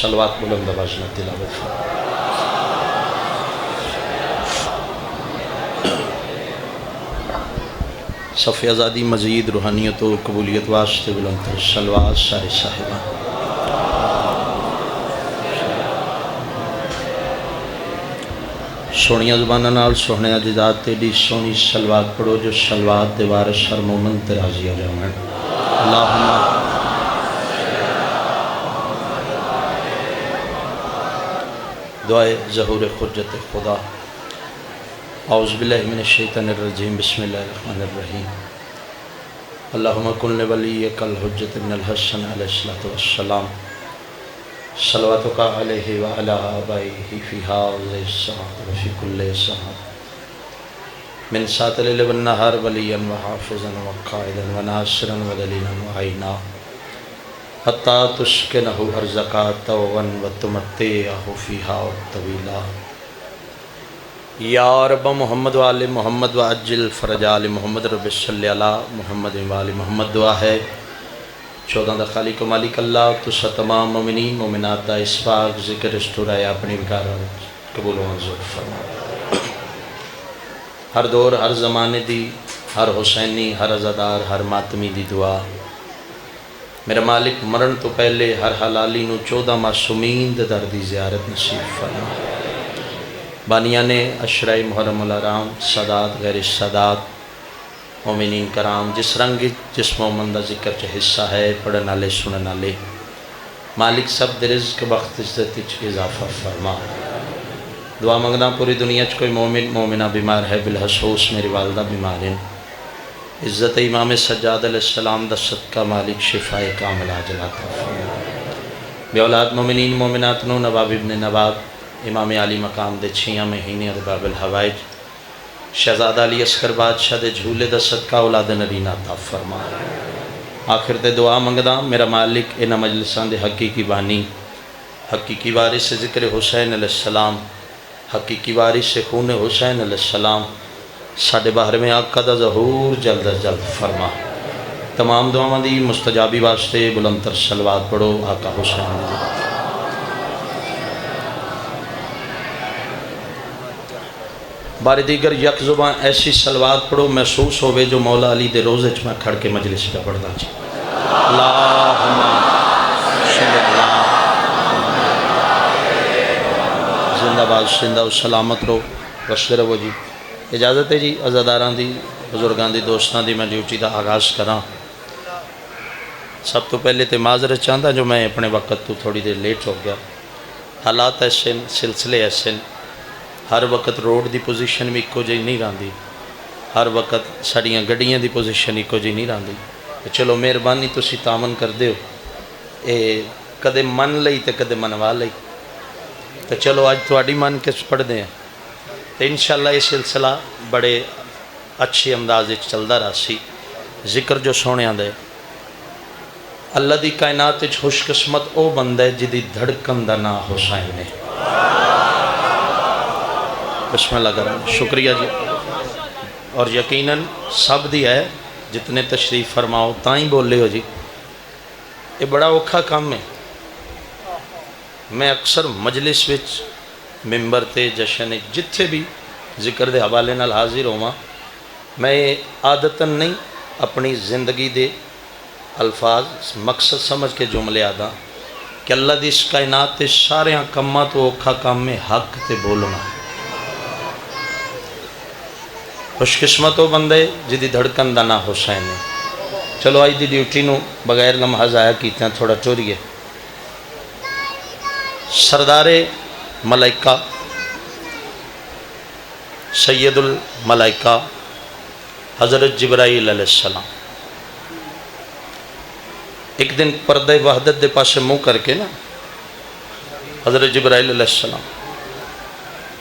صلوات بلند آواز میں تلاوت فرمائیں۔ صف آزادی مزید روحانیت و قبولیت واسطے بلند تر صلوات سارے صاحبان۔ سونیاں زبانہ نال سونے دی ذات تیری سونی صلوات پڑھو جو صلوات دے وارث ہر مومن تے راضی ہو جاویں۔ اللہم دعائے ظہور حجت خدا۔ اعوذ باللہ من الشیطان الرجیم، بسم اللہ الرحمن الرحیم۔ اللہم کن لولیک الحجت بن الحسن علیہ السلام صلواتک علیہ وعلی آبائہ فی ہذہ الساعۃ وفی کل ساعۃ من ساعۃ اللیل والنہار ولیا وحافظا وقائدا وناصرا ودلیلا وعینا حتی تسکنہ ارضک طوعا وتمتعہ فیہا طویلا۔ یا رب محمد وآل محمد وعجل فرج آل محمد رب صلی علی محمد وآل محمد۔ دعا ہے 14 دا خالق و مالک اللہ تسا تمام مومنین مومنات دا اس پاک ذکر استورائے اپنی بکارہ قبول و منظور فرما۔ ہر دور ہر زمانے دی، ہر حسینی ہر عزادار ہر ماتمی دی دعا۔ میرا مالک مرن تو پہلے ہر حلالی نو 14 معصومین دے در دی زیارت نصیب فرما۔ بانیان عشرہ محرم الحرام، سادات غیر سادات، مومنین کرام، جس رنگ جس مومن دا ذکر چ حصہ ہے، پڑھن والے سنن والے، مالک سب دے رزق وقت عزت چ اضافہ فرما۔ دعا منگنا پوری دنیا چ کوئی مومن مومنہ بیمار ہے، بالخصوص میری والدہ بیمار ہیں، عزت امام سجاد علیہ السلام دا صدقہ مالک شفاء کامل عاجل عطا فرما۔ بے اولاد مومنین مومنات نو نواب ابن نواب امام علی مقام دے 6 مہینے اور باب الحوائج شہزادہ علی اصغر بادشاہ دے جھولے دا صدقہ اولاد نرینہ عطا فرما۔ آخر تے دعا منگدا میرا مالک انہاں مجلساں دے حقیقی بانی، حقیقی وارث ذکر حسین علیہ السلام، حقیقی وارث خون حسین علیہ السلام، ساڈے باہر میں آقا دا ظہور جلد از جلد فرما۔ تمام دعاواں دی مستجابی واسطے بلند تر صلوات پڑھو آقا حسین دی۔ بار دیگر یک زبان ایسی صلوات پڑھو محسوس ہوئے جو مولا علی دے روزے چ میں کھڑ کے مجلس پہ پڑھدا جی۔ اللہم صلی اللہ زندہ باد زندہ و سلامت رہو بستے رہو جی۔ اجازت ہے جی عزاداراں دی بزرگاں دی دوستاں دی میں ڈیوٹی دا آغاز کراں۔ سب تو پہلے تے معذرت چاہتا جو میں اپنے وقت تو تھوڑی دیر لیٹ ہو گیا، حالات ایسے سلسلے ایسے، ہر وقت روڈ دی پوزیشن بھی ایکو جی نہیں رہندی، ہر وقت ساڑیاں گڈیاں دی پوزیشن ایکو جی نہیں رہندی۔ چلو مہربانی تسی تعاون کر دیو، اے کدے من لئی تے کدے منوا لئی، تو چلو آج تھوڑی من کے پڑھ دیں تو انشاءاللہ یہ سلسلہ بڑے اچھی انداز چلدا رہا سی۔ ذکر جو سونے دے اللہ دی کائنات خوش قسمت او بندہ ہے جدی دھڑکن دا نا حسین ہے۔ بسم اللہ کریں، شکریہ جی۔ اور یقیناً سب دی ہے جتنے تشریف فرماؤ تائیں بولے ہو جی، یہ بڑا اوکھا کام ہے۔ میں اکثر مجلس وچ ممبر تے جشن جتھے بھی ذکر دے حوالے نال حاضر ہوا، میں عادتاً نہیں اپنی زندگی دے الفاظ مقصد سمجھ کے جملے آدھا کہ اللہ دی اس کائنات تے سارے کماں تو اوکھا کام میں حق تے بولنا۔ خوش قسمت ہو بندے جدی دھڑکن دا نا حسین ہے۔ چلو آج دی ڈیوٹی نو بغیر لمحہ ضائع کیتے ہیں تھوڑا چوریے۔ سردار ملائکہ سید الملائکہ حضرت جبرائیل علیہ السلام ایک دن پردہ وحدت دے پاسے منہ کر کے نا، حضرت جبرائیل علیہ السلام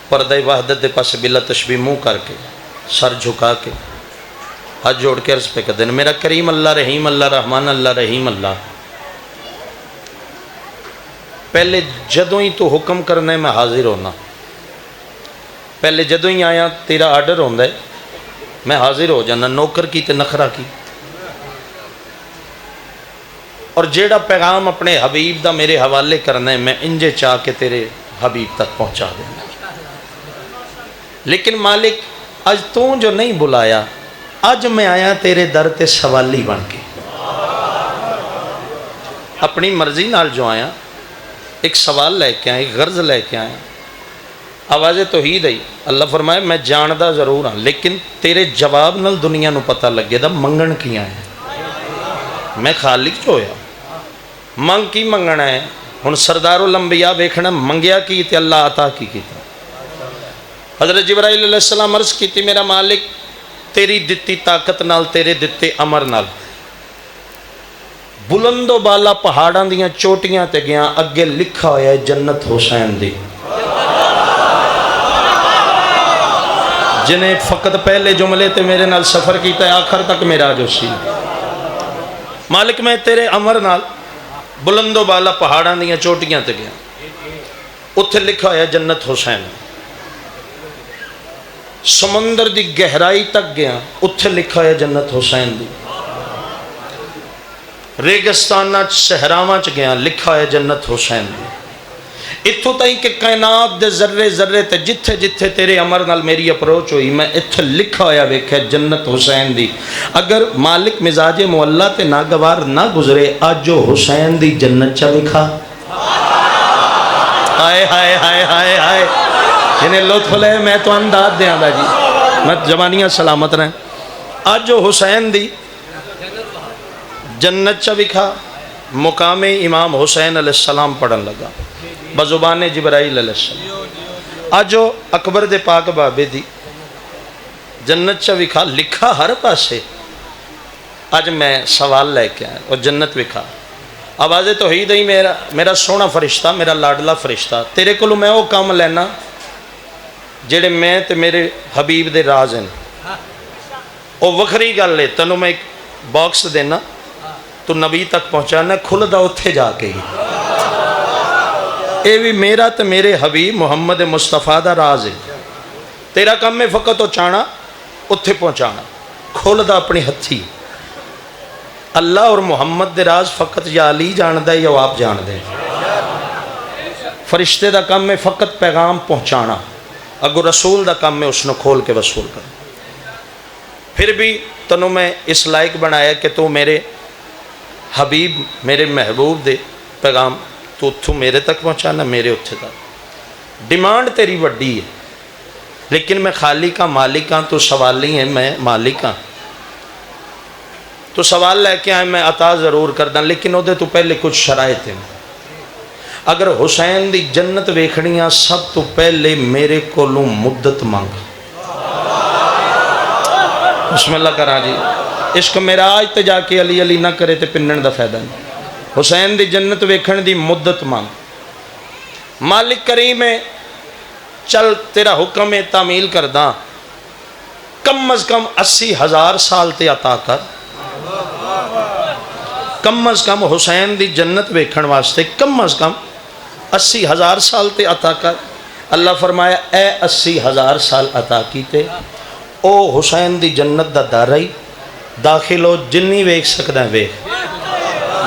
پردہ وحدت دے پاسے بلا تشبیہ منہ کر کے سر جھکا کے ہاتھ جوڑ کے عرض پہ کر دینا، میرا کریم اللہ رحیم اللہ رحمان اللہ رحیم اللہ، پہلے جدوں ہی تو حکم کرنا ہے میں حاضر ہونا، پہلے جدوں ہی آیا تیرا آرڈر ہوندہ ہے میں حاضر ہو جانا، نوکر کی تے نخرہ کی۔ اور جیڑا پیغام اپنے حبیب دا میرے حوالے کرنا ہے میں انجے چاہ کے تیرے حبیب تک پہنچا دینا. لیکن مالک اج تو جو نہیں بلایا، اج میں آیا تیرے در تے سوالی بن کے، اپنی مرضی نال جو آیا، ایک سوال لے کے آیا، ایک غرض لے کے آیا. آواز توحید آئی. اللہ فرمائے میں جاندہ ضرور ہاں لیکن تیرے جواب نال دنیا نو پتہ لگے دا منگن کی آیا. میں خالق جو ہویا، منگ کی منگنا ہے. ہن سردار الانبیاء ویکھنا منگیا کی تے اللہ عطا کی کیتا. حضرت جبرائیل علیہ السلام عرض کیتی میرا مالک تیری دتی طاقت نال، تیرے دتے امر نال بلند و بالا پہاڑاں دیاں چوٹیاں تے گیا، اگے لکھا ہویا ہے جنت حسین دی. جنہیں فقط پہلے جملے تے میرے نال سفر کیتا ہے آخر تک میرا جو سی. مالک میں تیرے امر نال بلند و بالا پہاڑاں دیاں چوٹیاں تے گیا، اتھے لکھا ہویا جنت حسین. سمندر دی گہرائی تک گیا، اتھے لکھا ہویا جنت حسین دی. ریگستانہ صحراواں چ گیا، لکھا ہویا جنت حسین دی. اتھوں تائیں کہ کائنات دے ذرے ذرے تے جتھے جتھے تیرے امر نال میری اپروچ ہوئی میں اتھے لکھا ہویا ویکھیا جنت حسین دی. اگر مالک مزاج معلّہ تے ناگوار نہ گزرے آج جو حسین دی جنت چا لکھا. ہائے ہائے ہائے ہائے ہائے جنہیں لطف لے میں تو انداز دیاں دا جی، میں جوانیاں سلامت رہیں. آج جو حسین دی جنت چا لکھا، مقام امام حسین علیہ السلام پڑھن لگا بزبان جبرائیل علیہ السلام. آج جو اکبر دے پاک بابے دی جنت چا وکھا، لکھا ہر پاسے. آج میں سوال لے کے آیا اور جنت وکھا. آواز توحید ہی میرا سونا فرشتہ، میرا لاڈلا فرشتہ، تیرے کولوں میں وہ کام لینا جڑے میں تے میرے حبیب دے راز ہیں. وہ وکھری گل ہے، تینوں میں ایک باکس دینا تو نبی تک پہنچانا، کھلدا اتھے جا کے ہی. اے بھی میرا تے میرے حبیب محمد مصطفیٰ دا راز ہے. تیرا کام میں فقط او چانا اتھے پہنچانا، کھلدا اپنی ہتھی. اللہ اور محمد دے راز فقط یا علی جان دے یا آپ جان دے. فرشتے دا کام میں فقط پیغام پہنچانا، اگو رسول دا کام میں اس نے کھول کے وصول کر. پھر بھی تنوں میں اس لائق بنایا کہ تو میرے حبیب میرے محبوب دے پیغام تو اتھوں میرے تک پہنچانا، میرے اتھے تک. ڈیمانڈ تیری وڈی ہے لیکن میں خالق ہاں، مالک ہاں، تو سوالی ہے، میں مالک ہاں. تو سوال لے کے آئے میں عطا ضرور کردہ لیکن وہ تو پہلے کچھ شرائط ہیں. اگر حسین دی جنت ویکھنیاں سب تو پہلے میرے کولوں مدت مانگ. بسم اللہ کرا جی. عشق میرا آج تے جا کے علی علی نہ کرے تے پنن دا فائدہ نہیں. حسین دی جنت ویکھن دی مدت مانگ. مالک کریم ہے چل تیرا حکم ہے تعمیل کرداں، کم از کم 80,000 سال تے عطا کر. کم از کم حسین دی جنت ویکھن واسطے کم از کم 80,000 سال تے عطا کر. اللہ فرمایا اے 80,000 سال عطا کیتے او حسین دی جنت دا دارئی داخل ہو، جنی ویکھ سکدا ہے ویکھ.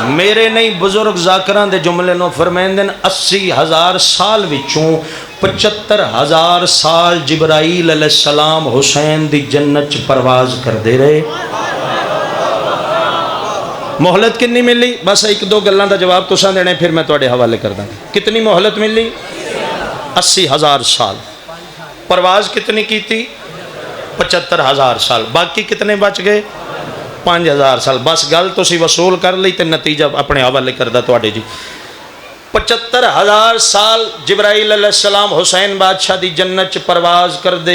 میرے نہیں بزرگ ذاکران دے جملے نو فرمائیں دن 80,000 سال وچوں 75,000 سال جبرائیل علیہ السلام حسین دی جنت چ پرواز کر دے رہے. مہلت کنی ملی؟ بس ایک دو گلان دا جواب تساں دینے پھر میں تواڈے حوالے کر داں. کتنی مہلت ملی؟ 80,000 سال. پرواز کتنی کی تھی؟ 75,000 سال. باقی کتنے بچ گئے؟ 5,000 سال. بس گل تو سی وصول کر لی تے نتیجہ اپنے حوالے کردہ تواڈے جی. 75,000 سال جبرائیل علیہ السلام حسین بادشاہ دی جنت چ پرواز کر دے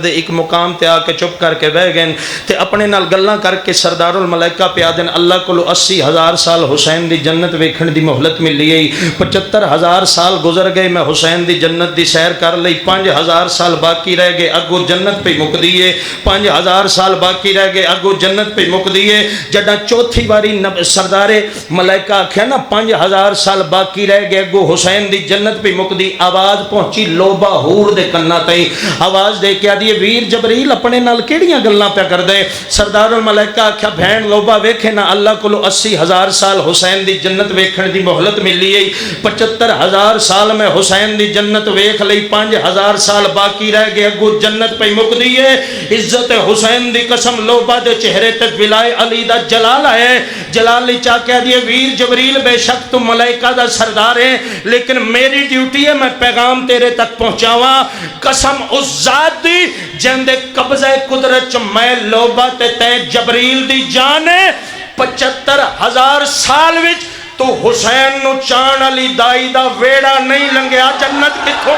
ایک مقام تے آ کے چپ کر کے بہ گئے تے اپنے نال گلاں کر کے سردار الملائکہ پیا دین اللہ کولو 80,000 سال حسین دی جنت ویکھن دی مہلت ملی گئی. 75,000 سال گزر گئے، میں حسین دی جنت دی سیر کر لئی. 5,000 سال باقی رہ گئے، اگو جنت پہ مک دیئے. 5,000 سال باقی رہ گئے، اگو جنت پہ مک دیئے. جڑا چوتھی باری سردار ملائکہ آکھیا نا 5 5000 سال باقی رہ گئے اگو حسین دی جنت پہ مکدی آواز پہنچی لوبا ہور دے کنا تے آواز دے کے آدھی ویر جبریل اپنے نال کیڑیاں گلاں پہ کر دے سردار الملائکہ آکھیا بہن لوبا ویکھے نا اللہ کو 80,000 سال حسین دی جنت ویکھن دی مہلت ملی ہے 75,000 سال میں حسین دی جنت ویکھ لئی 5,000 سال باقی رہ گئے اگو جنت پہ مکدی ہے عزت حسین دی قسم لوبا دے چہرے تے ولائے علی دا جلال ہے جلال چاہ کہہ دیے ویر جبریل بے شک تم ملائکہ دا سردار ہے لیکن میری ڈیوٹی ہے میں پیغام تیرے تک پہنچاواں قسم اس ذات دی جن دے قبضہ قدرت میں لوبا تے جبریل دی جان ہے 75,000 سال وچ تو حسین نو چان علی دائی دا ویڑا نہیں لنگیا جنت کتھوں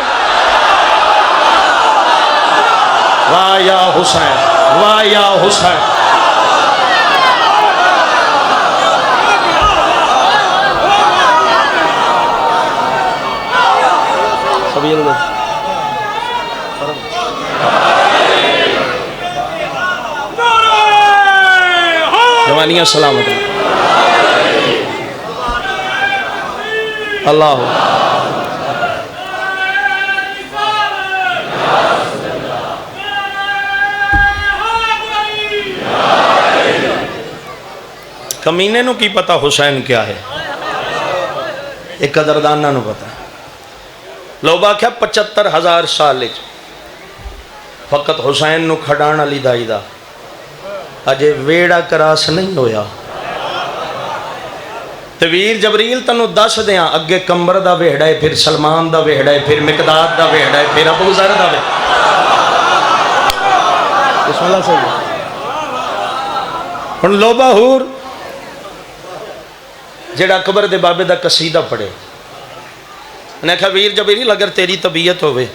واہ یا حسین واہ یا حسین جوانیاں سلامت اللہ کمینے نو کی پتا حسین کیا ہے ایک قدردانہ نو پتا لوبا کیا 75,000 سال فقط حسین نو کھڑان علی دائی دا اجے ویڑا کراس نہیں ہویا تویر جبریل تنو 10 دیاں اگے کمبر دا ویڑا ہے پھر سلمان دا ویڑا ہے پھر مقداد دا ویڑا ہے پھر ابو ذر دا ویڑا بسم اللہ سے ہن لوبا ہور جڑا اکبر دے بابے دا قصیدہ پڑھے انہیں کہا ویر جبریل اگر تیری طبیعت ہوئے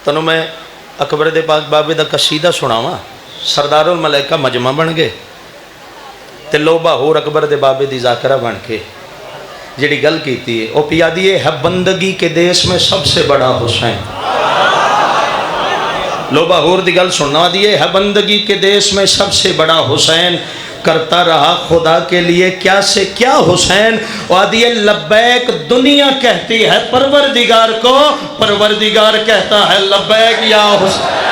تنو میں اکبر دے پاک بابے دا قصیدہ سناواں سردار الملائکہ مجمع بن گئے تے لوبا ہور اکبر دے بابے دی ذاکرہ بن کے جڑی گل کیتی ہے او پیا دیئے ہے بندگی کے دیس میں سب سے بڑا حسین لوبا ہور دی گل سننا دیئے ہے بندگی کے دیس میں سب سے بڑا حسین کرتا رہا خدا کے لیے کیا سے کیا حسین وادی لبیک دنیا کہتی ہے پروردگار کو پروردگار کہتا ہے لبیک یا حسین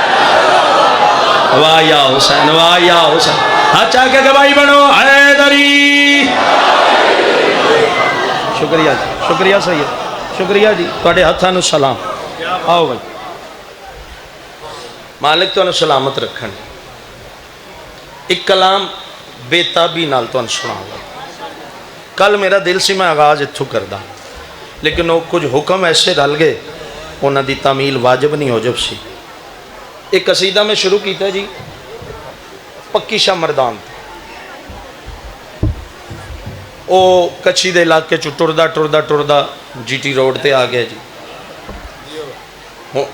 واہ یا حسین واہ یا حسین اچھا کہ گواہی بنو حیدری شکریہ جی شکریہ سید شکریہ جی توڑے ہتھانو سلام آؤ بھائی مالک تو انہوں سلامت رکھن ایک کلام بے تابی نال تو سنا گا کل میرا دل سی میں آغاز اتھو کردہ لیکن وہ کچھ حکم ایسے ڈال گئے انہاں دی تعمیل واجب نہیں ہو جب سی ایک قصیدہ میں شروع کیتا ہے جی پکی شاہ مردان او کچھی دے علاقے چو ٹردہ جی ٹی روڈ تے آ گیا جی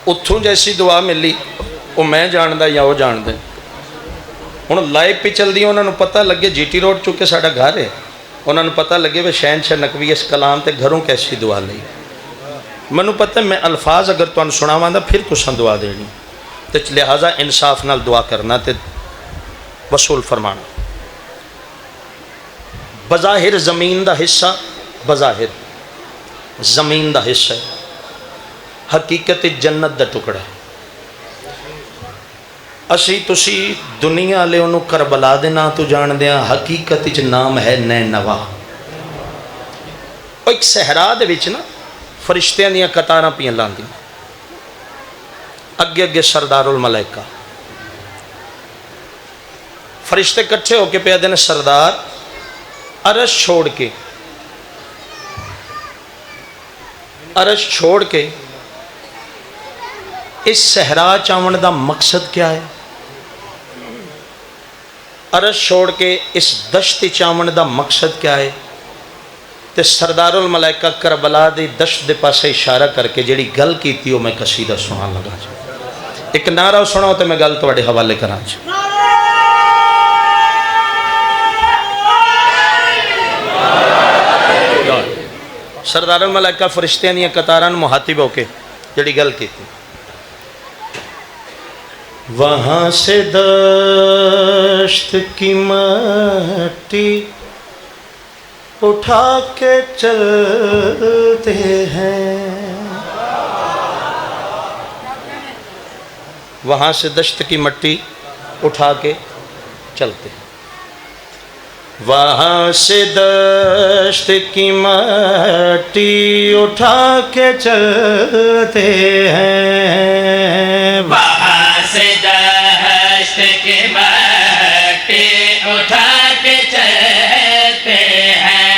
اتھوں جیسی دعا ملی وہ میں جان دا یا وہ جان دے انہوں لائف پہ چل دی انہوں نے پتہ لگے جی ٹی روڈ چکے ساڑھا گھر ہے انہوں نے پتہ لگے وہ شہنشاہ نقوی اس کلام تے گھروں کیسی دعا لئی منو پتہ میں الفاظ اگر تو ان سناواں دا پھر کچھ دعا دینی تے لہٰذا انصاف نال دعا کرنا تے وصول فرمانا بظاہر زمین دا حصہ بظاہر زمین دا حصہ ہے حقیقت جنت دا ٹکڑا ہے اسی تسی دنیا لے انہوں کربلا دینا تو جان دیا حقیقت اچھ نام ہے نینوا ایک صحرا دے وچ نا فرشتیاں دیا قطاراں پیاں لاندی اگے اگے سردار الملائکہ فرشتے کٹھے ہو کے پیا دینا سردار عرش چھوڑ کے اس صحرا چاون دا مقصد کیا ہے عرش چھوڑ کے اس دشت چاون دا مقصد کیا ہے تے سردار الملائکہ کربلا دی دشت دے پاسے اشارہ کر کے جڑی گل کیتی ہو میں قصیدہ سنان لگا ایک نعرہ سناؤ تے میں گل تواڈے حوالے کراں سردار الملائکہ فرشتیاں دیا قطاراں مخاطب ہو کے جڑی گل کیتی وہاں سے دشت کی مٹی اٹھا کے چلتے ہیں، وہاں سے دشت کی مٹی اٹھا کے چلتے ہیں، وہاں سے دشت کی مٹی اٹھا کے چلتے ہیں، وہاں سے دشت کی مٹی اٹھا کے چلتے ہیں،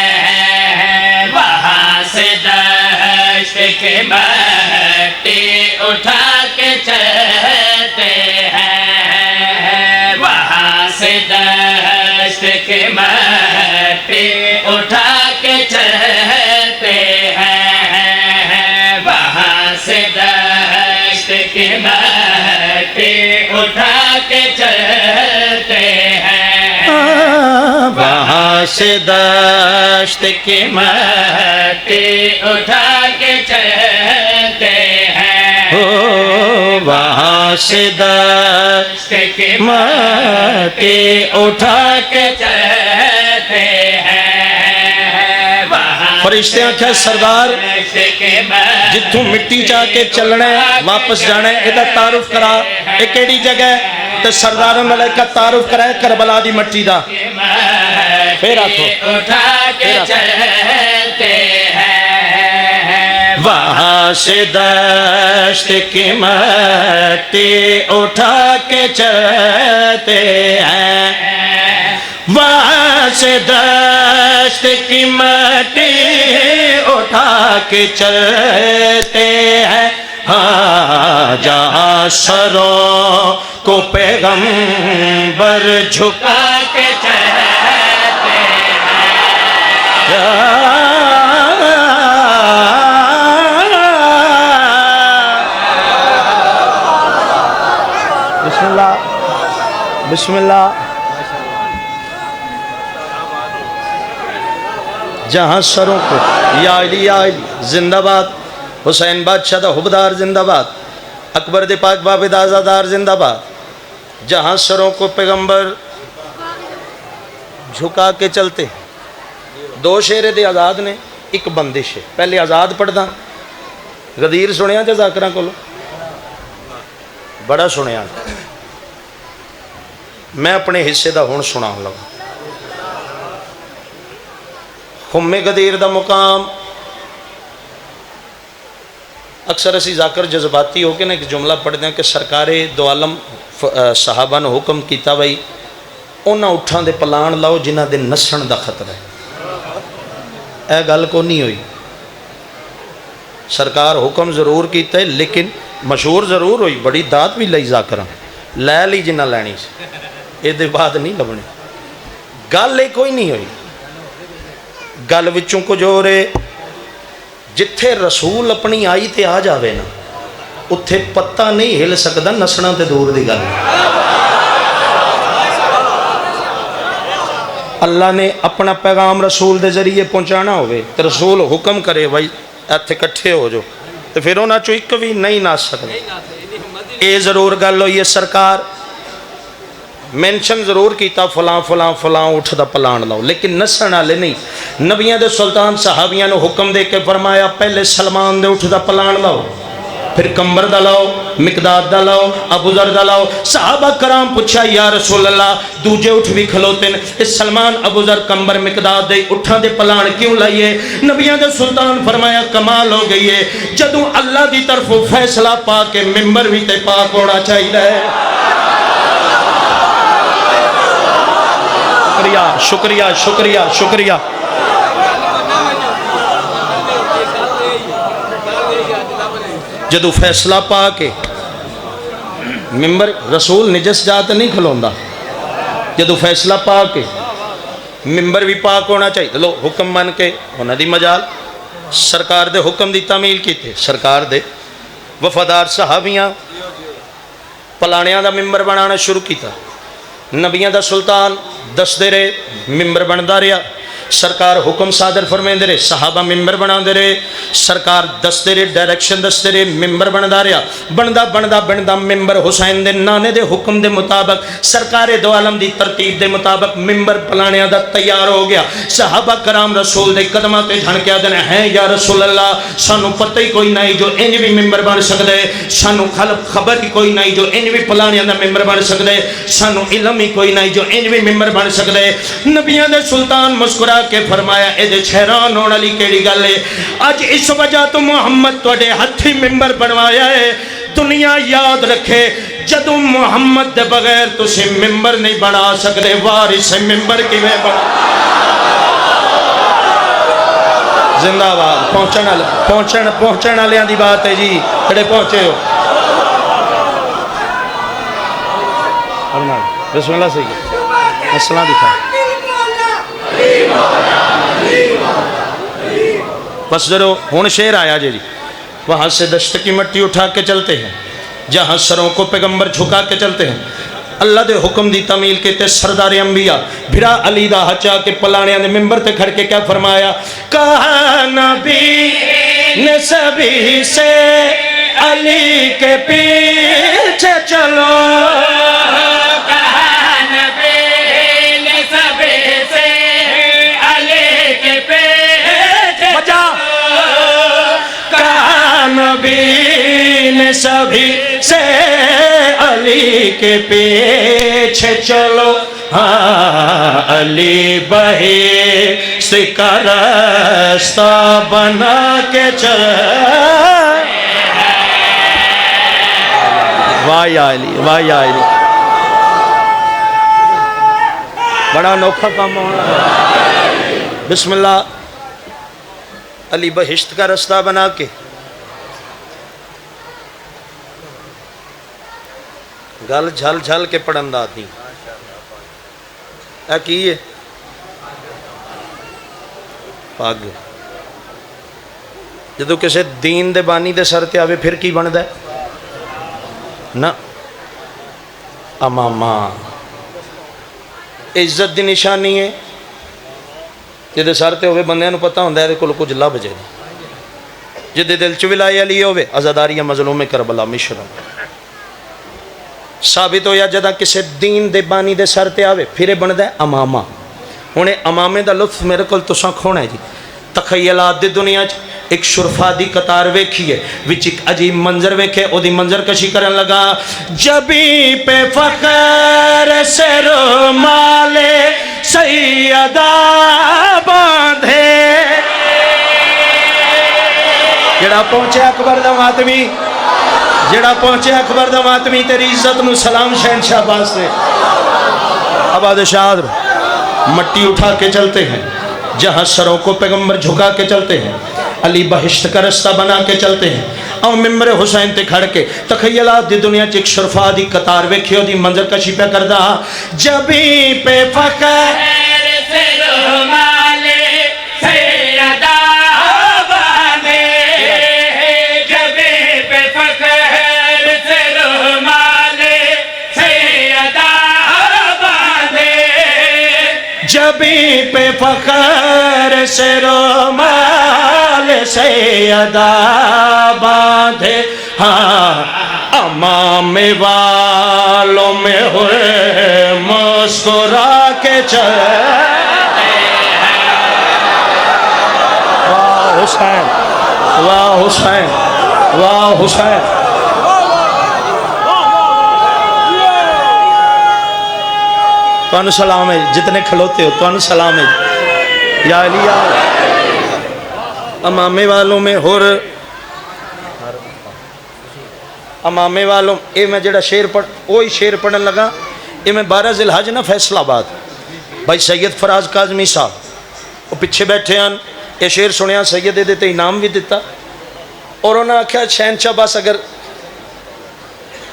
وہاں سے دشت کی مٹی اٹھا کے چلتے ہیں، وہاں سے دشت کی مٹی اٹھا کے چلتے ہیں، وہاں سے دشت کی مٹی اٹھا کے چلتے ہیں، وہاں سے دشت کی مٹی اٹھا کے چلتے ہیں، وہاں سے دشت کی مٹی اٹھا کے چلتے ہیں، فرشتے آکھیا سردار جتوں مٹی چاہ کے چلنا ہے واپس جانا ہے، یہ تعارف کرا یہ کیڑی جگہ ہے؟ تو سردار ملائکہ تعارف کرائے کربلا دی مٹی دا، پھر آکھو اٹھا کے چلتے ہیں، وہاں سے دشت کی مٹی اٹھا کے چلتے ہیں، وہاں سے دشت کی مٹی اٹھا کے چلتے ہیں، ہاں جہاں سروں کو پیغمبر جھکا کے چلتے بسم اللہ بسم اللہ، جہاں سروں کو یا علی زندہ باد، حسین بادشاہ دا حبدار زندہ باد، اکبر دے پاک بابے دا آزادار زندہ باد، جہاں سروں کو پیغمبر جھکا کے چلتے، دو شعر دے آزاد نے ایک بندش ہے، پہلے آزاد پڑھ دا، غدیر سنیا جا ذاکرہ کو لو بڑا سنیا، میں اپنے حصے دا ہون سنا ہوں لگا، خم غدیر دا مقام، اکثر اسی ذاکر جذباتی ہو کے نا ایک جملہ پڑھ دیں کہ سرکار دو عالم صحابہ نے حکم کیتا بھائی انہاں اٹھاں دے پلان لاؤ جنہاں دے نسن دا خطرہ ہے، اے گل کو نہیں ہوئی، سرکار حکم ضرور کیتا ہے لیکن مشہور ضرور ہوئی، بڑی داد بھی لئی ذاکرہ لے لی جنہ لینی سے، یہ دے بعد نہیں لبنی، گل کوئی نہیں ہوئی، گل وچوں کو جو رے جتھے رسول اپنی آئی تے آ جاوے نا اتھے پتہ نہیں ہل سکدا نسنا تے دور دی گل، اللہ نے اپنا پیغام رسول دے ذریعے پہنچانا ہوئے تو رسول حکم کرے بھائی ایتھے کٹھے ہو جو تو پھر انہاں چو ایک بھی نہیں ناس سکدا، اے ضرور گل ہوئی ہے سرکار مینشن ضرور کیتا فلاں فلاں فلاں اٹھ دا پلان لاؤ لیکن نسن والے نہیں، نبیاں دے سلطان صحابیاں نے حکم دے کے فرمایا پہلے سلمان دے اٹھ دا پلان لاؤ، پھر کمبر دا لاؤ، مقداد دا لاؤ، ابو ذر دا لاؤ، صحابہ کرام پوچھا یا رسول اللہ دوجے اٹھ بھی کھلوتے ہیں، اس سلمان ابو ذر کمبر مقداد دے اٹھاں دے پلان کیوں لائیے؟ نبیاں دے سلطان فرمایا کمال ہو گئی ہے جدوں اللہ دی طرف فیصلہ پا کے ممبر بھی تے پاک ہونا چاہیے، شکریہ شکریہ شکریہ، جدو فیصلہ پا کے ممبر رسول نجس جات نہیں کھلوندا، جدو فیصلہ پا کے ممبر بھی پاک ہونا چاہیے، لو حکم من کے ہونا دی مجال، سرکار دے حکم دی تعمیل کیتے، سرکار دے وفادار صحابیاں پلانیاں دا ممبر بنانا شروع کیتا، نبیاں دا سلطان دس دے رہے ممبر بندا رہا، سرکار حکم صادر فرمیندے رہے، صحابہ ممبر بناندے رہے، سرکار دستے رہے، ڈائریکشن دستے رہے، ممبر بندا رہا، بندا ممبر حسین دے نانے دے حکم دے مطابق سرکار دو عالم دی ترتیب دے مطابق ممبر پلانیاں دا تیار ہو گیا۔ صحابہ کرام رسول دے قدماں تے جھن کے آدھے ہیں یا رسول اللہ سانو پتہ ہی کوئی نہیں جو انج بھی ممبر بن سکدے، سانو خبر ہی کوئی نہیں جو انج بھی پلانیاں دا ممبر بن سکدے، سانو علم ہی کوئی نہیں جو انج بھی ممبر بن سکدے۔ نبیاں دے سلطان مسکرا کے فرمایا اے دے حیران ہونے والی کیڑی گل ہے، اج اس وجہ تو محمد تواڈے ہتھی ممبر بنوایا ہے۔ دنیا یاد رکھے جدوں محمد دے بغیر تسی ممبر نہیں بنا سکدے، وارث ممبر کیویں بنا؟ زندہ باد پہنچن والیاں دی بات ہے جی، کڑے پہنچے ہو بسم اللہ سے السلام دکھا بس ذرا ہون شعر آیا جی، وہاں سے دشت کی مٹی اٹھا کے چلتے ہیں، جہاں سروں کو پیغمبر جھکا کے چلتے ہیں، اللہ دے حکم دی تعمیل کہتے سردار انبیاء بھرا علی دا ہچا کے پلانیاں دے ممبر تے کھڑ کے کیا فرمایا؟ کہا نبی نے سبھی سے علی کے پیچھے چلو، کہا نبی نے سبھی سے علی کے پیچھے بجا کہا نبی نے سبھی سے علی کے پیچھے چلو، ہاں علی بہشت کا راستہ بنا کے چل۔ واہ یا علی، واہ یا علی، بڑا انوکھا کام ہونا۔ بسم اللہ، علی بہشت کا راستہ بنا کے گل جھل جھل کے پڑھن دا دی اے کی ہے پاگ جدو کسے دین دے بانی دے سر تے آوے پھر کی بندا ہے نا اماما عزت دی نشانی ہے جدے سر تے ہوئے بندیاں نو پتہ ہوندا ہے دے کول کچھ لب جے جدے دل چ ولائے علی ہوئے عزاداری مظلوم کربلا مشرم ثابت ہویا جدا کسے دین دے بانی دے سر تے آوے پھر بندا ہے اماما۔ ہونے امامے دا لطف میرے کول تساں کھونا ہے جی، تخیلات دی دنیا چ ایک شرفا دی قطار ویکھی ہے وچ ایک عجیب منظر ویکھے او دی منظر کشی کرن لگا، جبیں پہ فخر سے رومال سیدہ باندھے، جڑا پہنچے اکبر دا ماتمی، جڑا پہنچے اکبر دا ماتمی تیری عزت نو سلام شہنشاہ واسطے۔ آباد شاد مٹی اٹھا کے چلتے ہیں، جہاں سروں کو پیغمبر جھکا کے چلتے ہیں، علی بہشت کا راستہ بنا کے چلتے ہیں، او ممبر حسین تے کھڑ کے تخیلات دی دنیا چ ایک شرفا دی قطار ویکھیو دی منظر کشی پہ کردا، جبیں پہ فخر سے رومال سیدہ باندھے، جبیں پہ فخر سے رومال سیدہ باندھے، جبیں پہ فخر سے رومال سیدہ باندھے، ہاں امام والوں میں ہوئے مسکرا کے چلتے ہیں۔ واہ حسین، واہ حسین، واہ حسین، تانوں سلام ہے جتنے کھلوتے ہو، تانوں سلام ہے یا علی یا امامے والوں میں ہور امامے والوں اے میں جڑا شعر پڑھ وہی شعر پڑھن لگا، اے میں 12 ذی الحج نا فیصل آباد بھائی سید فراز کاظمی صاحب وہ پیچھے بیٹھے ہیں، یہ شعر سنیا سید دے دیتے انعام بھی دیتا، اور انہوں نے آکھیا شہنشاہ بس اگر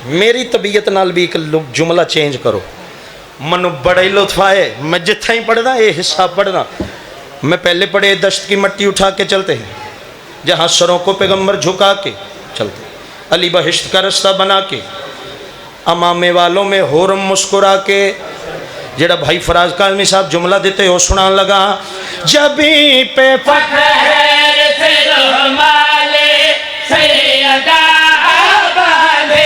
میری طبیعت نال بھی ایک جملہ چینج کرو، منو بڑا ہی لطف آئے، میں جتھا ہی پڑھنا یہ حصہ پڑھنا، میں پہلے پڑھے دشت کی مٹی اٹھا کے چلتے ہیں، جہاں سروں کو پیغمبر جھکا کے چلتے ہیں، علی بہشت کا راستہ بنا کے، امامے والوں میں حورم مسکرا کے، جڑا بھائی فراز کاظمی صاحب جملہ دیتے ہو سنان لگا جبیں پہ فخر سے رومالے سیدہ باندھے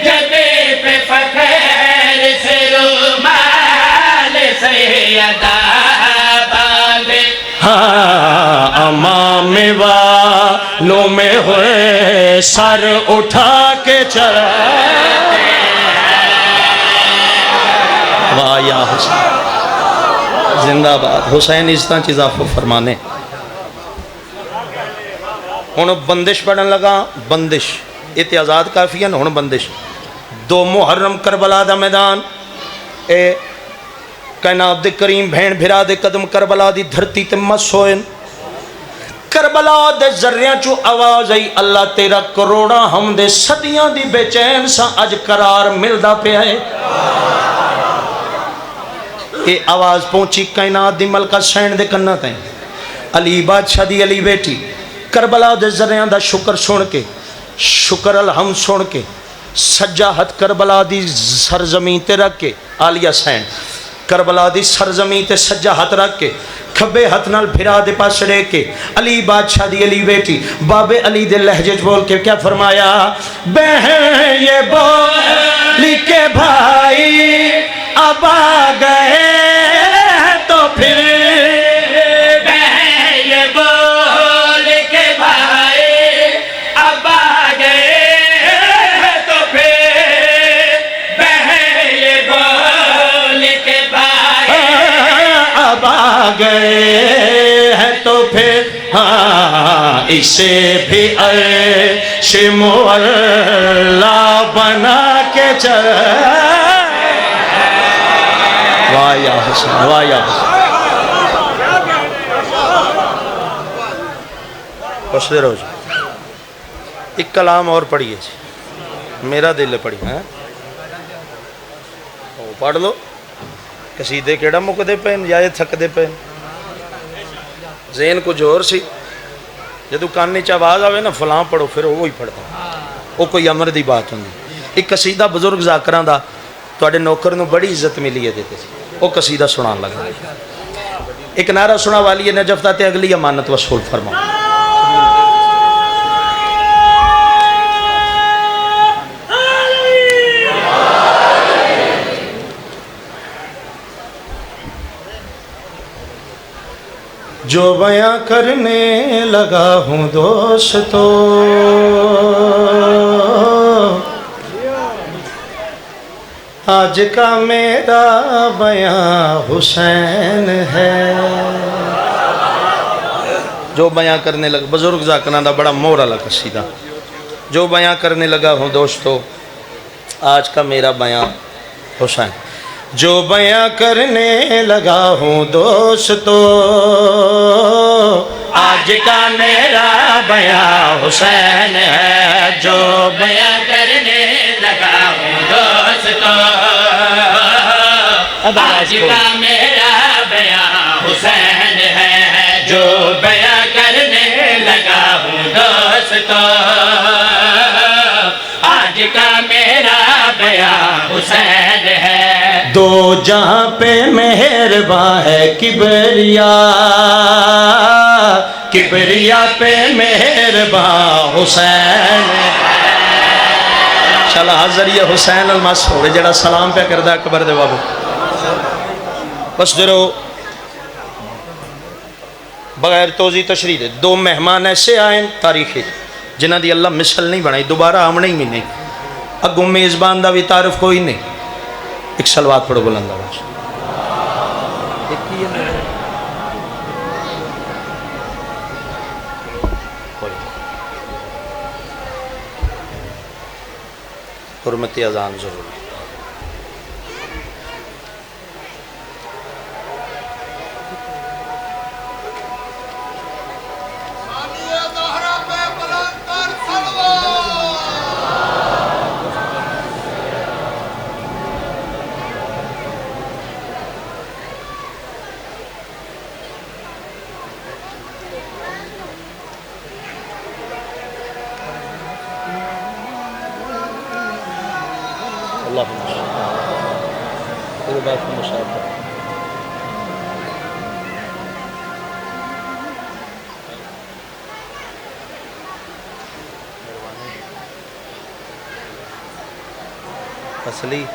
جبیں پہ فخر سے رومالے سیدہ باندھے امام والوں میں ہوئے سر اٹھا کے چلا واہ یا حسین زندہ باد حسین اس طرح چیز آپ کو فرمانے ہوں بندش پڑھن لگا بندش اتیازات کافی ہیں ہوں بندش 2 محرم کربلا دا میدان اے کائنات دے کریم بھین بھرا دے قدم کربلا دی دھرتی تے مس ہوئے کربلا دے ذریعہ چو آواز آئی اللہ تیرا کروڑا ہم دے صدیاں دی بے چین سا اج قرار ملدا پہ آئے یہ آواز پہنچی کائنات دی ملکہ سین دے کنہ تائیں علی بادشاہ دی علی بیٹی کربلا دے ذریعہ دا شکر سن کے شکر الحمد سن کے سجا ہتھ کربلا دی سرزمین تے رکھ کے آلیہ سین کربلا دی سرزمین تے سجا ہتھ رکھ کے کھبے ہتھ نال بھرا دے پاس رہ کے علی بادشاہ دی علی بیٹی باب علی دے لہجے بول کے کیا فرمایا بہن یہ بولی کے بھائی اب آ گئے تو پھر بہن یہ بول کے بھائی اب آ گئے تو پھر بہن یہ بول کے بھائی اب آ گئے ہیں تو پھر ہاں اسے بھی عرش معلا بنا کے چل واہ یا حسین واہ یا حسین پوچھتے رہو جی ایک کلام اور پڑھیے جی میرا دل پڑھی ہیں پڑھ لو قصیدے کیڑا مکدے پین یا یہ تھکدے پین ذہن کچھ اور سی جدو کاننے چ آواز آوے نا فلاں پڑھو پھر وہی پڑھتا وہ کوئی امر دی بات ہوندی ایک قصیدہ بزرگ ذاکراں دا تواڈے نوکر نو بڑی عزت ملی ہے دیتے سی وہ قصیدہ سنان لگا ایک نعرہ سنا والی نجف تے اگلی امانت وصول فرما جو بیاں کرنے لگا ہوں دوستو آج کا میرا بیاں حسین ہے جو بیاں کرنے لگا بزرگ ذاکران دا بڑا مور والا قصیدہ جو بیاں کرنے لگا ہوں دوستو آج کا میرا بیاں حسین جو بیاں کرنے لگا ہوں دوستو آج کا میرا بیاں حسین ہے جو بیاں کرنے لگا ہوں دوستو آج کا میرا بیاں حسین ہے جو بیاں کرنے لگا ہوں دوستو آج کا میرا بیاں حسین ہے دو جہاں پہ مہرباں ہے کبریا کبریا پہ مہرباں حسین شالا حضریہ حسین المسعود جڑا سلام پہ کردہ قبر دے بابو بس جرو بغیر توضیح تشریح دے 2 مہمان ایسے آئیں تاریخی جنہ دی اللہ مثل نہیں بنائی دوبارہ آمنے ہی نہیں اگوں میزبان دا بھی تعارف کوئی نہیں ایک سلوات پڑھو بلند آواز حرمت اذان ضروری اصلی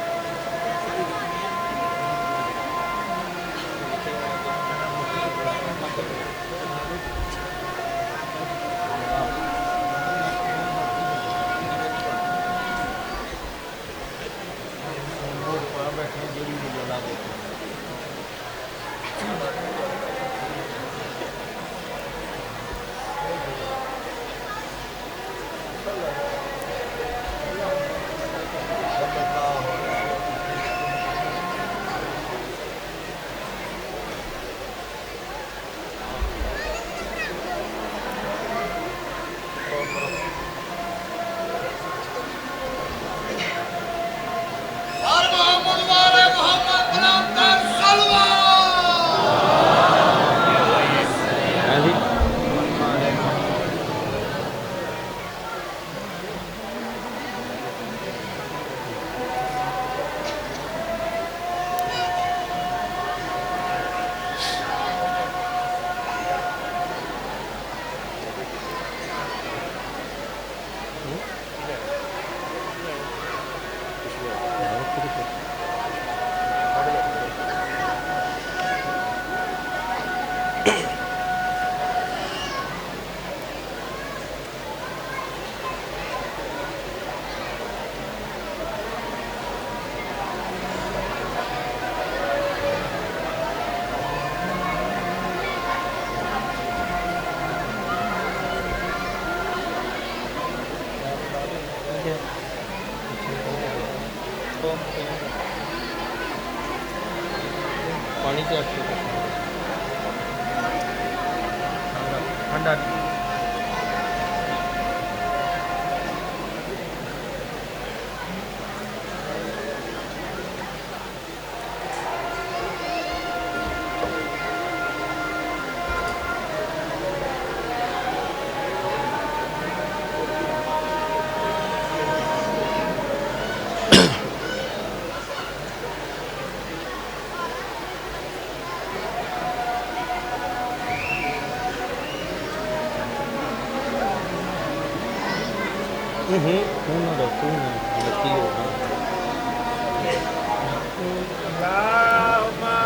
پانی کے ٹھنڈا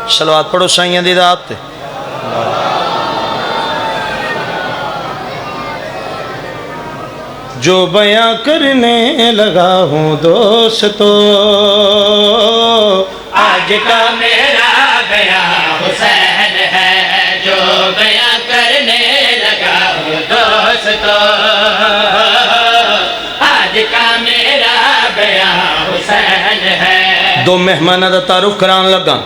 صلوات پڑھو سائیاں دی ذات تے جو بیاں کرنے لگا ہوں دوستو آج کا میرا بیاں حسین ہے جو بیاں کرنے لگا ہوں دوستو آج کا میرا بیاں حسین ہے دو مہمانہ دا تعارف کران لگا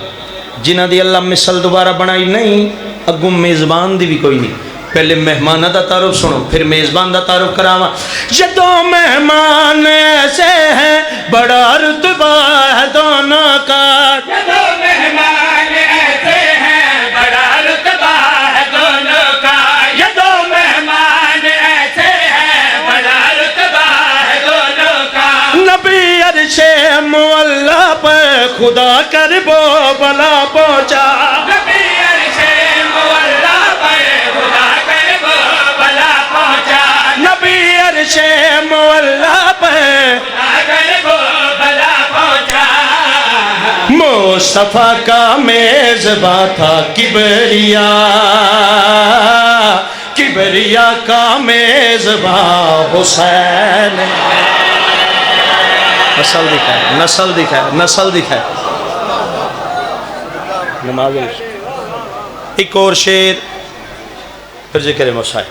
جنہ دی اللہ مثل دوبارہ بنائی نہیں اگوں میزبان دی بھی کوئی نہیں پہلے مہمانہ دا تعارف سنو پھر میزبان دا تعارف کراواں یہ دو مہمان ایسے ہیں بڑا رتبہ ہے دونوں کا یہ دو مہمان ایسے ہیں بڑا رتبہ ہے دونوں کا یہ دو مہمان ایسے ہیں بڑا رتبہ ہے دونوں کا نبی عرش معلیٰ پر خدا کر وہ بلا پہنچا نبی عرش معلیٰ پر خدا کر وہ بلا پہنچا نبی عرش معلیٰ پر خدا کر وہ بلا پہنچا مصطفیٰ کا میزباں تھا کبریا کا میزباں حسین نسل دکھائے نماز ایک اور شیر پھر ذکر موسیٰ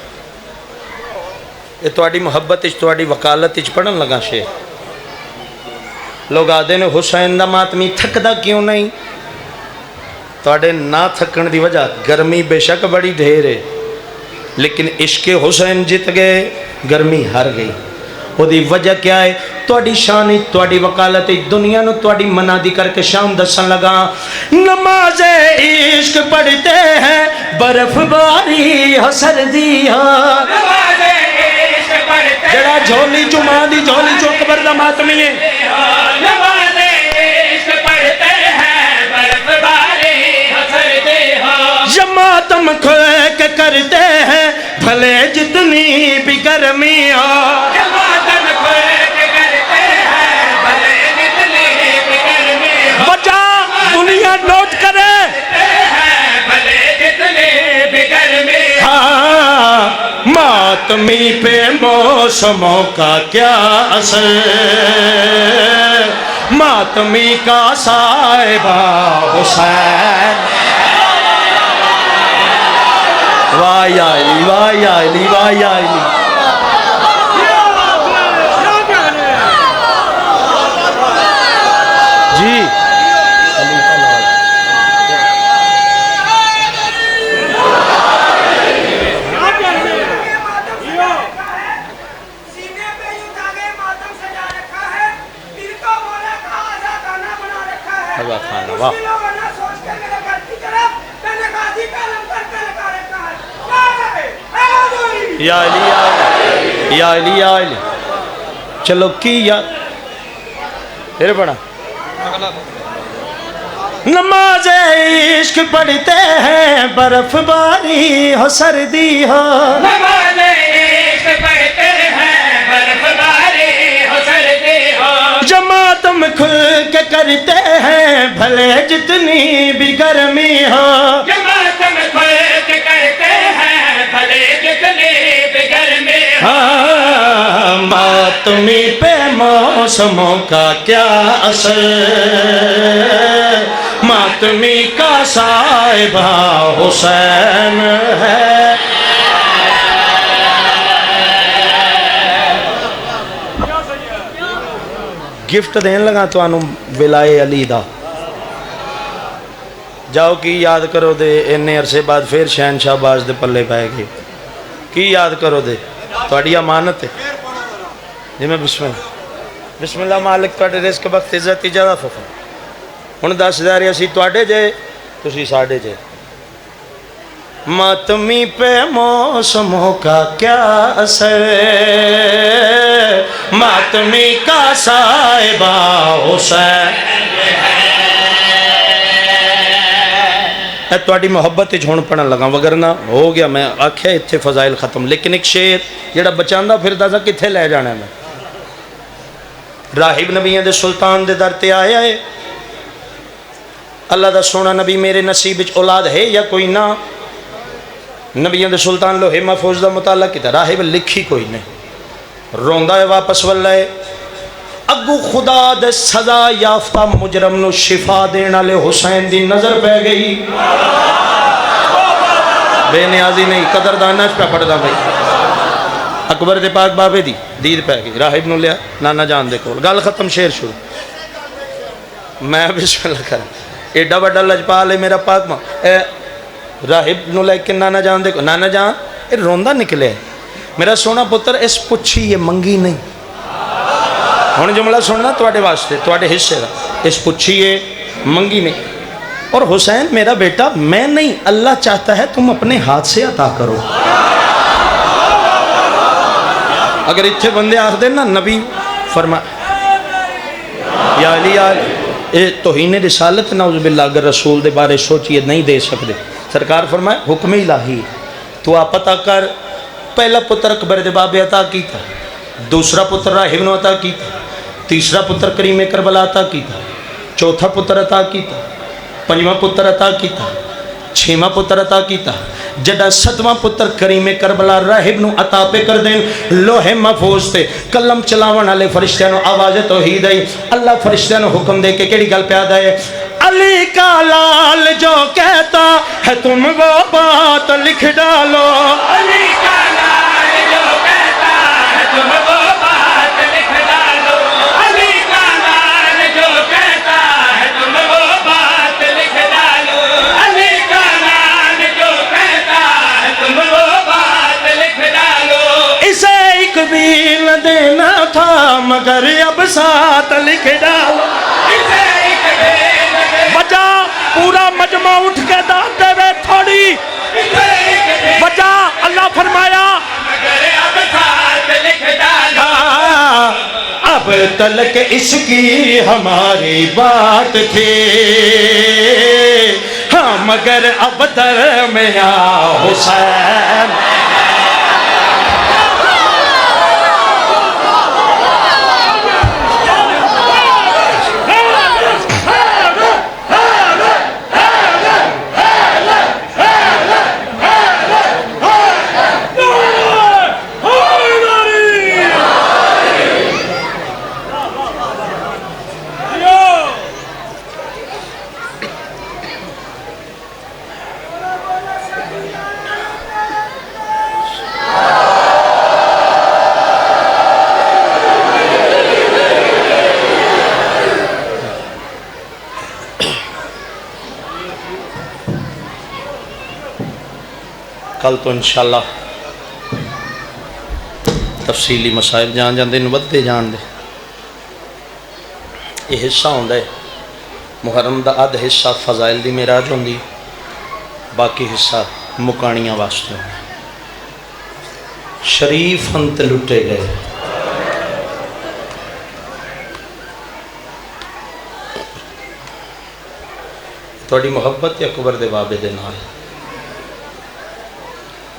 یہ تواڈی محبت تواڈی وکالت پڑھن لگا شیر لوگ آدھے نے حسین دا ماتمی تھکدا کیوں نہیں تواڈے نہ تھکن دی وجہ گرمی بے شک بڑی ڈھیر ہے لیکن عشق حسین جت گئے گرمی ہار گئی وہ دی وجہ کیا ہے تواڈی شان تواڈی وکالت دنیا نو تواڈی منادی کر کے شام دسن لگا نماز عشق پڑھتے ہیں برف باری حسر دیا نماز عشق پڑھتے جڑا جھولی جمعہ دی جھولی جو قبر دا ماتمی ہے نماز عشق پڑھتے ہیں ماتم کھل کے کرتے ہیں بھلے جتنی بھی گرمی ہو ماتم کھل کے کرتے ہیں بھلے جتنی بھی گرمی ہو وجہ دنیا نوٹ کرے بھلے جتنی بھی گرمی ہو ہاں ماتمی پہ موسموں کا کیا اثر ماتمی کا صاحبہ حسین واہ یا علی واہ یا علی واہ یا علی جی واہ یا علی یا علی یا علی چلو کی یا پھر پڑھا نماز عشق پڑھتے ہیں برف باری ہو سردی ہو نماز عشق پڑھتے ہیں برف باری ہو سردی ہو جماعتم کھل کے کرتے ہیں بھلے جتنی بھی گرمی ہو جماعتم کھل کے کرتے ہیں بھلے جتنی بھی گرمی ہو ہاں ماتمی پہ موسموں کا کیا اثر ماتمی کا صاحبہ حسین ہے گفٹ دین لگا تو آنو ولائے علی دا جاؤ کی یاد کرو دے انہیں عرصے بعد پھر شہنشاہ باز دے پلے پائے گی کی یاد کرو دے توڑی امانت ہے جی میں بسم اللہ مالک توڑے رزق وقت عزت اجازہ ففا ان 10,000 اسی توڑے جے تسی ساڑھے جے ماتمی پہ موسموں کا کیا اثر ماتمی کا صاحبہ حسین توڑی محبت جھون پڑھن لگا وگرنہ ہو گیا میں آکھیا اتھے فضائل ختم لیکن ایک شیر جڑا بچاندہ پھر دازا کتھے لے جانا ہے میں راہب نبیوں دے سلطان دے درتے آیا ہے اللہ دا سونا نبی میرے نصیب وچ اولاد ہے یا کوئی نہ نبیوں دے سلطان لوہے محفوظ دا مطالعہ کیتا راہب لکھی کوئی نہیں روندہ ہے واپس واللہ اگو خدا دے سزا یافتہ مجرم نو شفا دینا لے حسین دی نظر پہ گئی بے نیازی نہیں قدردانش پہ پڑھ دا بھائی اکبر دے پاک بابے دی دید پہ گئی راہب نو لیا نانا جان دے کول گال ختم شیر شروع میں بسم اللہ کریں ایڈا بڑا لجپال ہے میرا پاک ماں راہب نو لے کے نانا جان دے کول نانا جان یہ روندہ نکلے میرا سونا پتر اس پچھی یہ منگی نہیں ہونے جملہ سننا توڑے واسطے توڑے حصے دا اس پچھئے منگی نہیں اور حسین میرا بیٹا میں نہیں اللہ چاہتا ہے تم اپنے ہاتھ سے عطا کرو اگر اتھے بندے آخ دینا نبی فرما یا علی توہین رسالت نعوذ باللہ اگر رسول دے بارے سوچیے نہیں دے سکتے سرکار فرمائے حکم الہی تو آپ عطا کر پہلا پتر اکبر دے بابے عطا کی تھا دوسرا پتر راہب نو عطا کی تھا تیسرا پتر کریم کربلا عطا کی تھا چوتھا پتر عطا کی تھا پنجواں پتر عطا کی تھا چھواں پتر عطا کی تھا جڑا ستواں پتر کریم کربلا راہب نو عطا پہ کر دیں لوہے محفوظ تے کلم چلاون والے فرشتیاں نو آواز توحید ہے اللہ فرشتیاں نو حکم دے کے کیڑی گل پیدا ہے علی کا لال جو کہتا ہے تم وہ بات لکھ ڈالو علی کا لال جو کہتا ہے تم وہ بات لکھ ڈالو علی کا لال جو کہتا ہے تم وہ بات لکھ ڈالو علی کا لال جو کہتا ہے تم وہ بات لکھ ڈالو اسے ایک بھی نہ دینا تھا مگر اب ساتھ لکھ ڈالو اسے ایک بھی بجا پورا مجمع اٹھ کے داد دے وے تھوڑی بجا اللہ فرمایا مگر اب ساتھ لکھ ڈالو اب تلک اس کی ہماری بات تھی مگر اب درمیاں حسین کل تو انشاءاللہ تفصیلی مسائل جان جاندے ودے جان دے یہ حصہ ہوندا ہے محرم دا ادھ حصہ فضائل دی معراج ہوندی باقی حصہ مکانیاں واسطے ہوندا شریف انت لٹے گئے تھوڑی محبت اکبر دے بابے دے نال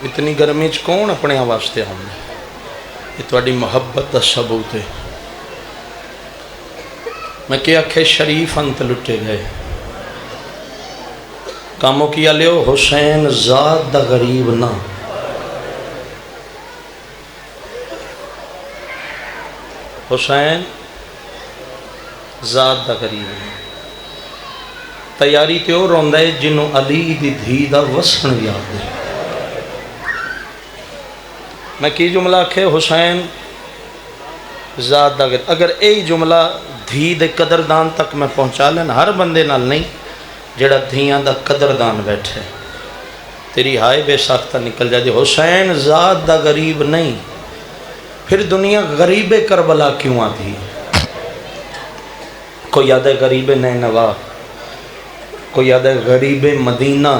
اتنی گرمی چ کون اپنے واسطے ہوں یہ تھوڑی محبت کا ثبوت ہے میں کہ آخے شریف انت لٹے گئے کاموں کیا لیو حسین ذات دا غریب نہ حسین ذات دا غریب نہ تیاری تے اور ہوندا ہے جنوں علی دی دھی دا وسن یاد ہے میں کی جملہ آکھے حسین ذات دا غریب اگر یہی جملہ دھی دے قدردان تک میں پہنچا لینا ہر بندے نال نہیں جڑا دھیاں دا قدردان بیٹھے تیری ہائے بے ساختہ نکل جائے حسین ذات دا غریب نہیں پھر دنیا غریب کربلا کیوں آتی کوئی یاد ہے غریب نینوا کوئی یاد ہے غریب مدینہ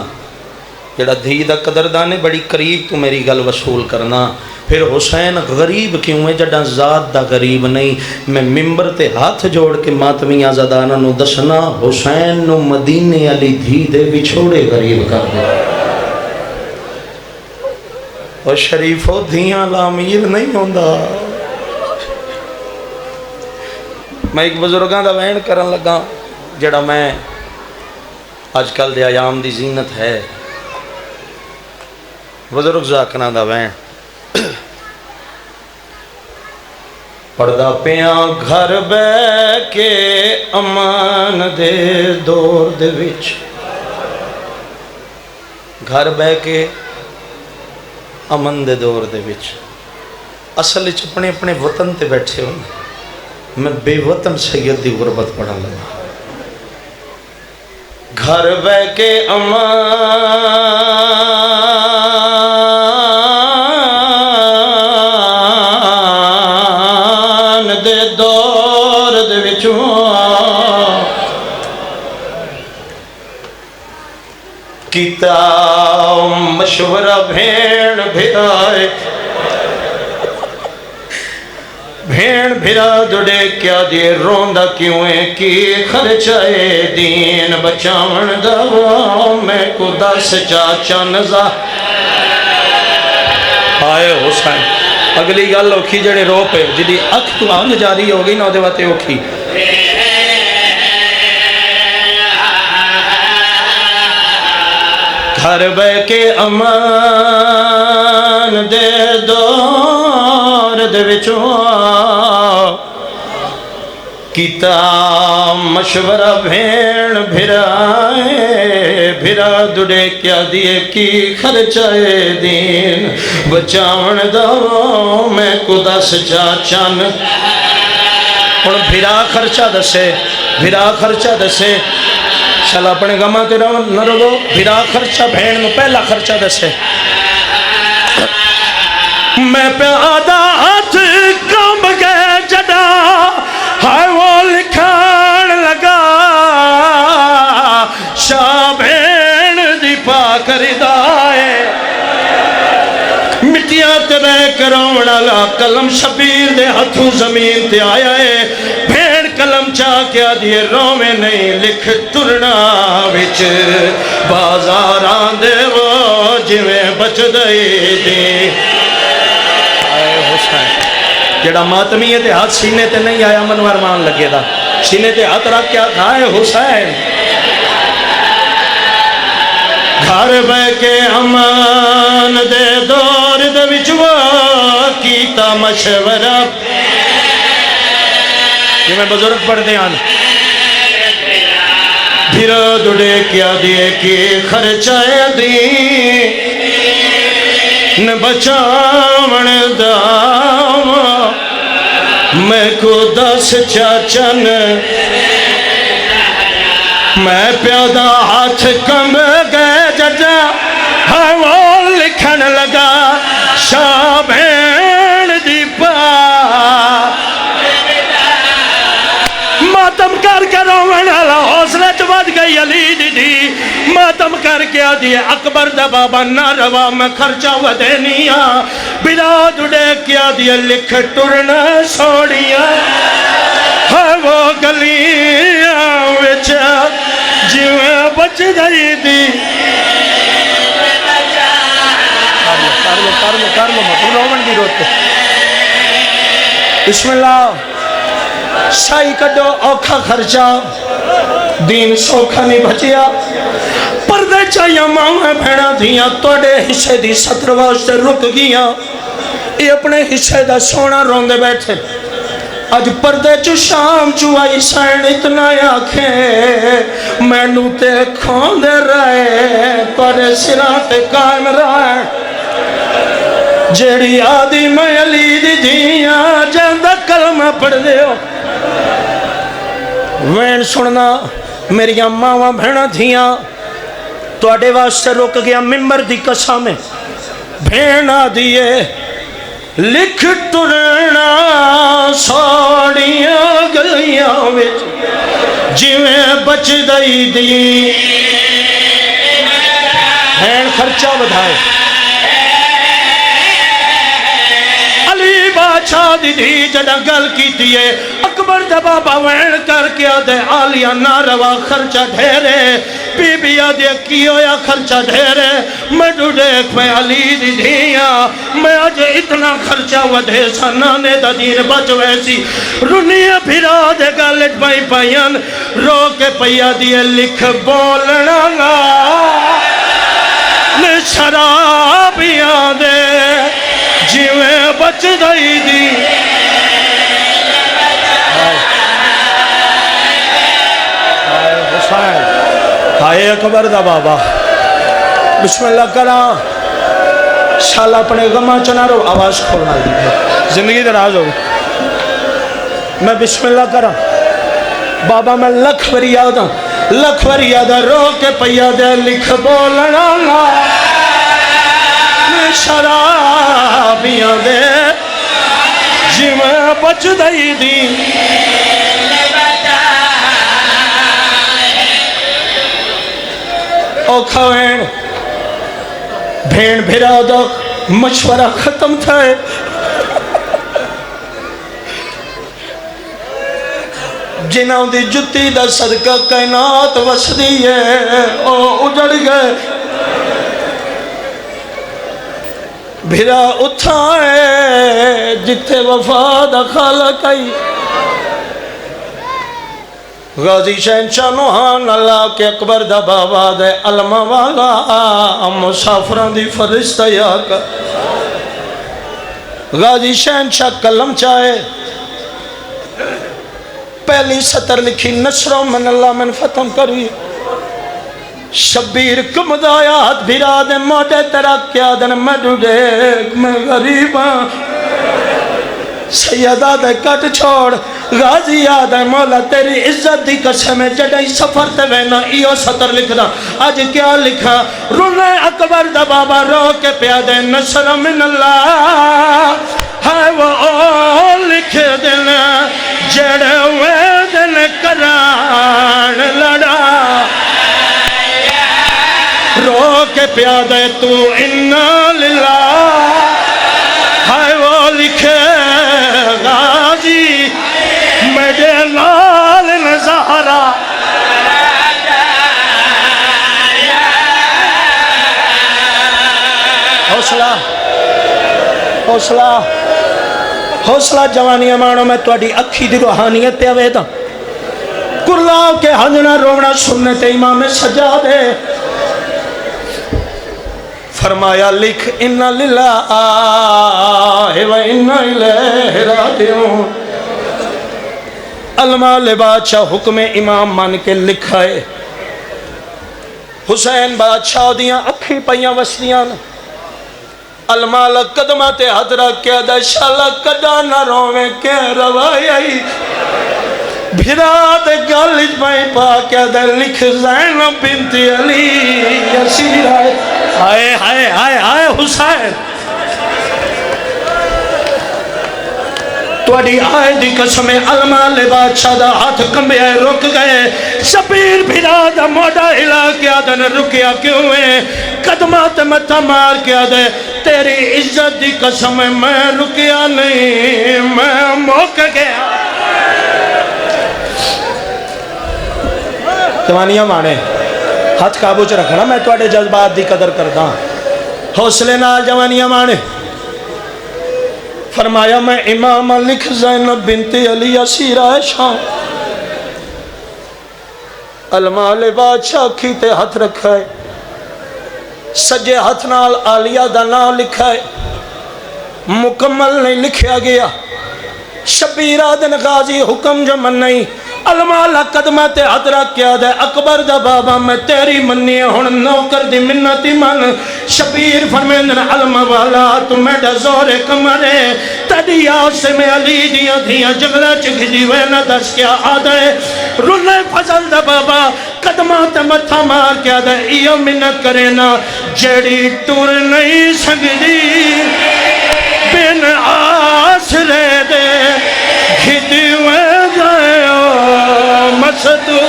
جڑا دھی دا قدردان ہے بڑی قریب تو میری گل وصول کرنا پھر حسین غریب کیوں ہے جڑا ذات دا غریب نہیں میں ممبر تے ہاتھ جوڑ کے ماتمی آزادانہ نو دسنا حسین نو مدینے علی دھی دے وچھوڑے غریب کر دے اور شریفو دھیاں لامیر نہیں ہوندا میں ایک بزرگاں دا وین کرن لگا جڑا میں آج کل دے ایام دی زینت ہے بزرگ زاکنا دا وین پردہ پیاں گھر بے کے امان دے دور دے وچ گھر بے کے امن دے دور دے وچ اصل وچ اپنے اپنے وطن تے بیٹھے ہوں میں بے وطن سید دی غربت پڑھا لگا گھر بے کے امان دے دور دے وچوں کیتا مشورہ بھیڑ بھرائے بھیڑ بھرا دڑے کیا دے روندہ کیوں ہے کی خرچائے دین بچاون دا میں کو دس چاچا نزا آئے حسین اگلی گل اوکھی جڑے رو پہ جدی اکھ تو آنج جاری ہوگی نو دے واتے اوکھی گھر بے کے امان دے دور دے وچوں کیتا مشورہ بھیڑ بھرائے بھرا دڑے کیا دیے کی خرچائے دین بچاون دو میں کو دس چاچن اور بھرا خرچہ دسے شالا اپنے گمہ تے نہ رو بھرا خرچہ بھین میں پہلا خرچہ دسے میں پہ آدھا ہاتھ کام گئے جڑا ہائے وہ لکھان لگا شاہ بھین دی پاک ردائے مٹیاں تے بے کرونا لا قلم شبیر دے ہتھوں زمین تے آیا ہے بھین قلم چا کیا دیے رومے نہیں لکھ ترنا وچ بازاراں دے وہ جویں بچ دئی دی آئے حسین جڑا ماتمی ہے تے ہاتھ سینے تے نہیں آیا منو ارمان لگے دا سینے تے ہاتھ رکھ کیا تھا اے حسین گھر بہ کے امان دے دور دے وچوا کیتا مشورہ یہ میں بزرگ پڑھ دے آن پھر دڑے کیا دیے کی خرچائے دی نہ بچاون داوا میں کو 10 چاچن میں پیادہ ہاتھ کم گئے ججا ہاں وہ لکھن لگا شاہ بین دی پا ماتم کر کے رومن والا حوصلہ چباد گئی علی دی ماتم کر کے آدھی اکبر دا بابا نہ روا میں خرچہ ودینیا بلا دڑے کیا دیا لکھ ٹرنا سوڑیا ہاں وہ گلیاں وچا جیویں بچ گئی دی کر لو مطلب رومن دی روتے بسم اللہ شاہی کڈو اوکھا خرچہ دین سوکھا نہیں بچیا پردے چاہیے ماں بھیڑا دیا توڑے حصے دی 17 واسطے رک گیا یہ اپنے حصے دا سونا روندے بیٹھے آج پردے چو شام چو آئی سین اتنا آنکھیں میں نو تے کھون دے رہے توڑے سرات قائم رہے جیڑی آدھی میں علی دی دیا جاندہ کلمہ پڑھ دے ہو وین سننا میری ماں بھیڑا دھیاں توڑے واسطے رک گیا ممبر دی قسمیں بھیڑا دیئے لکھ ٹرنا سوڑیاں گلیاں وچ جویں بچ دئی دی بھیڑ خرچہ بدھائے علی بادشاہ دی جڑا گل کیتی ہے اکبر دا بابا وین کر کے آدھے آلیہ نہ روا خرچہ ڈھیرے بی بی آدھے کی ہویا خرچہ ڈھیرے میں ڈوڑیک پہ علی دی دھیا میں آج اتنا خرچہ ودھے سنانے دا دین بچ ویسی رنیا پھرا دے گالج بائی پائین رو کے پیا دیے لکھ بولنا لا نے شرابیاں دے جیویں بچ دئی دی آئے اکبر دا بابا بسم اللہ کرا شالا اپنے غمہ چنا رو آواز کھولنا دی زندگی دراز ہو میں بسم اللہ کرا بابا میں لکھ فریادہ رو کے پیادہ لکھ بولنا لا شرابیاں دے جیویں بچ دئی دی او کھوین بھین بھیرا دا مشورہ ختم تھا جنہوں دی جتی دا صدقہ کائنات وسدی ہے او اجڑ گئے بھیرا اٹھائے جتے وفا دا خالق آئی غازی شہنشاہ نوحان اللہ کے اکبر دا بابا دے علمہ والا مسافران دی فرشتہ یا کا غازی شہنشاہ کلم چاہے پہلی سطر لکھی نصر من اللہ من فتم کری شبیر کم دایات بھیرا دے موٹے ترک کیا دن مڈو دیکھ میں غریباں سیدہ دے کٹ چھوڑ غازی آدھے مولا تیری عزت دی قسم جڑائی سفر تے وینا ایو سطر لکھنا آج کیا لکھا رونے اکبر دا بابا رو کے پیادے نصر من اللہ ہے وہ لکھ دینا جڑے ہوئے دن کران لڑا رو کے پیادے تو انا للہ ہے وہ لکھے غازی میرے لال حوصلہ حوصلہ جوانیاں مانو میں تواڈی اکھی دی روحانیت تے آویدا کرلا کے ہنجنا رونا سنت امام سجاد ہے فرمایا لکھ انا للہ و انا الیہ راجعون المال بادشاہ حکم امام مان کے لکھا ہے حسین بادشاہ دیاں اکھی پیاں وسیاں المال قدمات حضرہ کیا دا شالا کدا نہ رویں کے روائی بھرات گالج میں پا کیا دا لکھ زینب بنت علی یسیر آئے ہائے ہائے ہائے ہائے حسین توڑی آئے دی قسم المال بادشاہ دا ہاتھ کمبے رک گئے شبیر بھرا دا موڑا ہلا کیا دا نہ رکیا کیوں ہے قدمات متہ مار کیا دے تیری عزت دی قسم میں رکیا نہیں میں موک گیا جوانیاں مانے ہاتھ قابو چ رکھنا میں توڑے جذبات دی قدر کردہ حوصلے نال جوانیاں مانے فرمایا میں امام لکھ زینب بنت علی اسیرہ شام المال بادشاہ کھیتے ہاتھ رکھا ہے سجے ہاتھ نال آلیہ دا نام لکھا ہے مکمل نہیں لکھیا گیا شبیرہ دن غازی حکم جو من نہیں المال قدمات حضرہ کیا دے اکبر دا بابا میں تیری منی ہون نوکر دی منتی من شبیر فرمیندن علم والا تو میڈا زور کمرے تڑی آس میں علی دیاں دیاں جگلہ چکھ جیوے نہ دس کیا آدھے رولے فضل دا بابا قدمات متھا مار کیا دے ایو منت کرے نا جڑی ٹور نہیں سکتی بن آس رے دے گھدیوے مسدو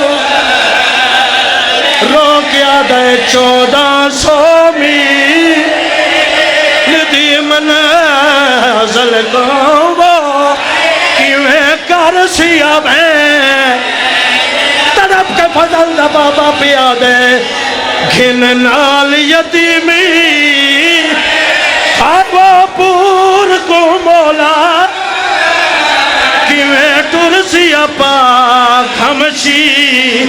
رو کیا دے 1400 میل ندی منازل کو وہ کیویں کر سیا میں تڑپ کے فضل دا بابا پیا دے گھن نال یتیمی خواہ پور کو مولا کیویں ترسیا پاک ہمشی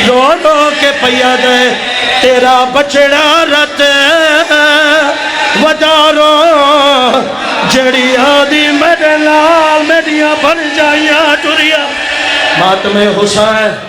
رو رو کے پیا دے تیرا بچڑا رت ودارو جڑی آدھی میرے لال میڈیاں بن جائیاں ٹوریا ماتم حسین